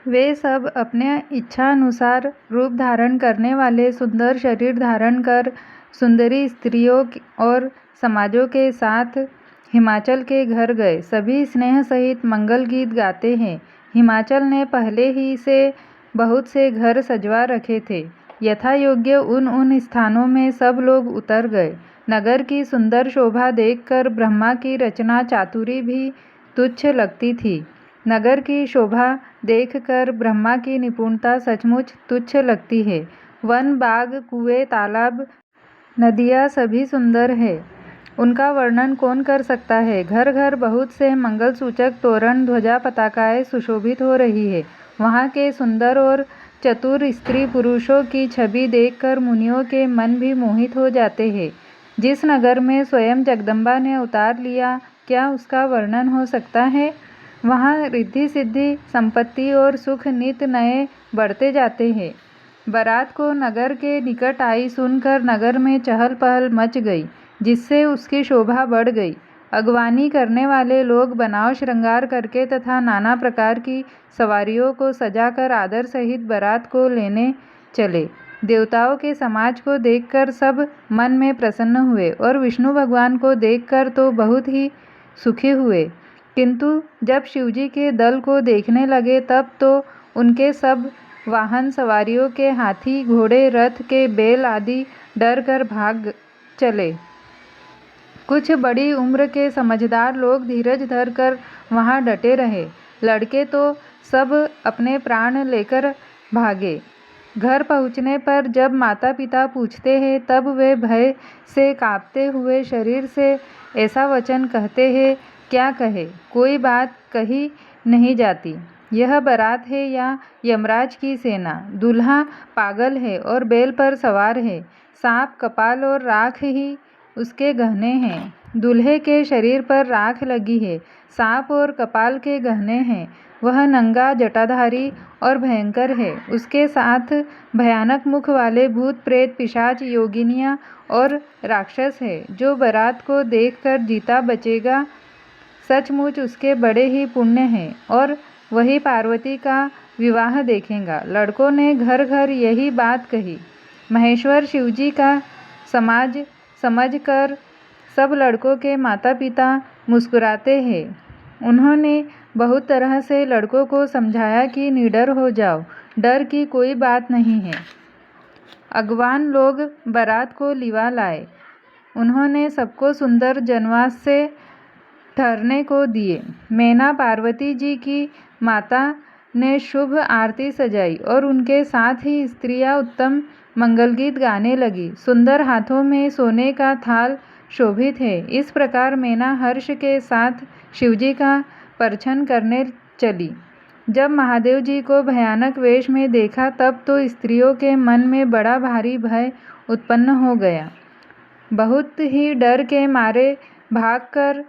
वे सब अपने इच्छानुसार रूप धारण करने वाले सुंदर शरीर धारण कर सुंदरी स्त्रियों और समाजों के साथ हिमाचल के घर गए। सभी स्नेह सहित मंगल गीत गाते हैं। हिमाचल ने पहले ही से बहुत से घर सजवा रखे थे। यथा योग्य उन स्थानों में सब लोग उतर गए। नगर की सुंदर शोभा देखकर ब्रह्मा की रचना चातुरी भी तुच्छ लगती थी। नगर की शोभा देखकर ब्रह्मा की निपुणता सचमुच तुच्छ लगती है। वन, बाग, कुएं, तालाब, नदियाँ सभी सुंदर है। उनका वर्णन कौन कर सकता है। घर घर बहुत से मंगलसूचक तोरण, ध्वजा, पताकाएं सुशोभित हो रही है। वहाँ के सुंदर और चतुर स्त्री पुरुषों की छवि देखकर मुनियों के मन भी मोहित हो जाते हैं। जिस नगर में स्वयं जगदम्बा ने अवतार लिया, क्या उसका वर्णन हो सकता है। वहाँ रिद्धि सिद्धि, संपत्ति और सुख नित नए बढ़ते जाते हैं। बारात को नगर के निकट आई सुनकर नगर में चहल पहल मच गई, जिससे उसकी शोभा बढ़ गई। अगवानी करने वाले लोग बनाव श्रृंगार करके तथा नाना प्रकार की सवारियों को सजाकर आदर सहित बारात को लेने चले। देवताओं के समाज को देखकर सब मन में प्रसन्न हुए और विष्णु भगवान को देखकर तो बहुत ही सुखी हुए, किंतु जब शिवजी के दल को देखने लगे तब तो उनके सब वाहन सवारियों के हाथी, घोड़े, रथ के बैल आदि डर कर भाग चले। कुछ बड़ी उम्र के समझदार लोग धीरज धर कर वहाँ डटे रहे। लड़के तो सब अपने प्राण लेकर भागे। घर पहुँचने पर जब माता पिता पूछते हैं तब वे भय से कांपते हुए शरीर से ऐसा वचन कहते हैं, क्या कहे, कोई बात कही नहीं जाती। यह बारात है या यमराज की सेना। दूल्हा पागल है और बैल पर सवार है। सांप, कपाल और राख ही उसके गहने हैं। दूल्हे के शरीर पर राख लगी है, सांप और कपाल के गहने हैं। वह नंगा, जटाधारी और भयंकर है। उसके साथ भयानक मुख वाले भूत, प्रेत, पिशाच, योगिनियाँ और राक्षस है। जो बारात को देखकर जीता बचेगा, सचमुच उसके बड़े ही पुण्य हैं और वही पार्वती का विवाह देखेगा। लड़कों ने घर घर यही बात कही। महेश्वर शिवजी का समाज समझकर सब लड़कों के माता पिता मुस्कुराते हैं। उन्होंने बहुत तरह से लड़कों को समझाया कि निडर हो जाओ, डर की कोई बात नहीं है। अगवान लोग बारात को लिवा लाए। उन्होंने सबको सुंदर जनवास से ठहरने को दिए। मैना पार्वती जी की माता ने शुभ आरती सजाई और उनके साथ ही स्त्रियां उत्तम मंगलगीत गाने लगी। सुंदर हाथों में सोने का थाल शोभित है। इस प्रकार मैना हर्ष के साथ शिवजी का परछन करने चली। जब महादेव जी को भयानक वेश में देखा तब तो स्त्रियों के मन में बड़ा भारी भय उत्पन्न हो गया। बहुत ही डर के मारे भागकर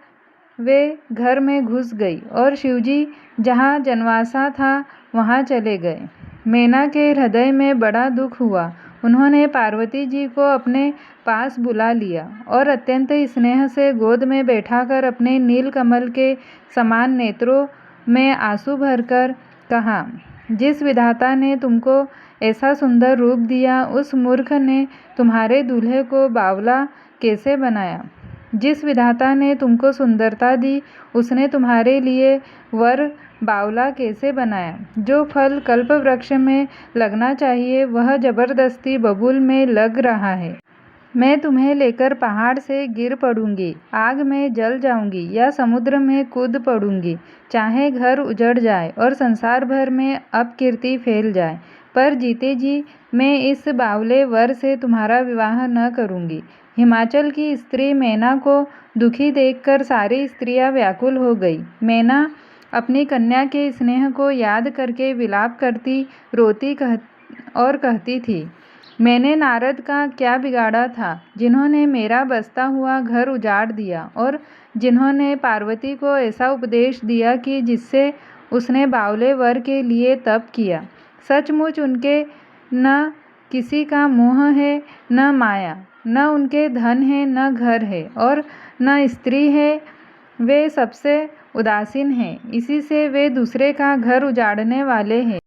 वे घर में घुस गई और शिवजी जहाँ जनवासा था वहाँ चले गए। मैना के हृदय में बड़ा दुख हुआ। उन्होंने पार्वती जी को अपने पास बुला लिया और अत्यंत स्नेह से गोद में बैठाकर अपने नीलकमल के समान नेत्रों में आंसू भरकर कहा, जिस विधाता ने तुमको ऐसा सुंदर रूप दिया, उस मूर्ख ने तुम्हारे दूल्हे को बावला कैसे बनाया। जिस विधाता ने तुमको सुंदरता दी, उसने तुम्हारे लिए वर बावला कैसे बनाया। जो फल कल्प वृक्ष में लगना चाहिए वह जबरदस्ती बबूल में लग रहा है। मैं तुम्हें लेकर पहाड़ से गिर पड़ूंगी, आग में जल जाऊंगी या समुद्र में कूद पड़ूंगी। चाहे घर उजड़ जाए और संसार भर में अपकीर्ति फैल जाए, पर जीते जी मैं इस बावले वर से तुम्हारा विवाह न करूंगी। हिमाचल की स्त्री मैना को दुखी देखकर सारी स्त्रियां व्याकुल हो गई। मैना अपनी कन्या के स्नेह को याद करके विलाप करती, रोती और कहती थी, मैंने नारद का क्या बिगाड़ा था, जिन्होंने मेरा बसता हुआ घर उजाड़ दिया और जिन्होंने पार्वती को ऐसा उपदेश दिया कि जिससे उसने बावले वर के लिए तप किया। सचमुच उनके न किसी का मोह है, न माया, न उनके धन है, न घर है और न स्त्री है। वे सबसे उदासीन हैं, इसी से वे दूसरे का घर उजाड़ने वाले हैं।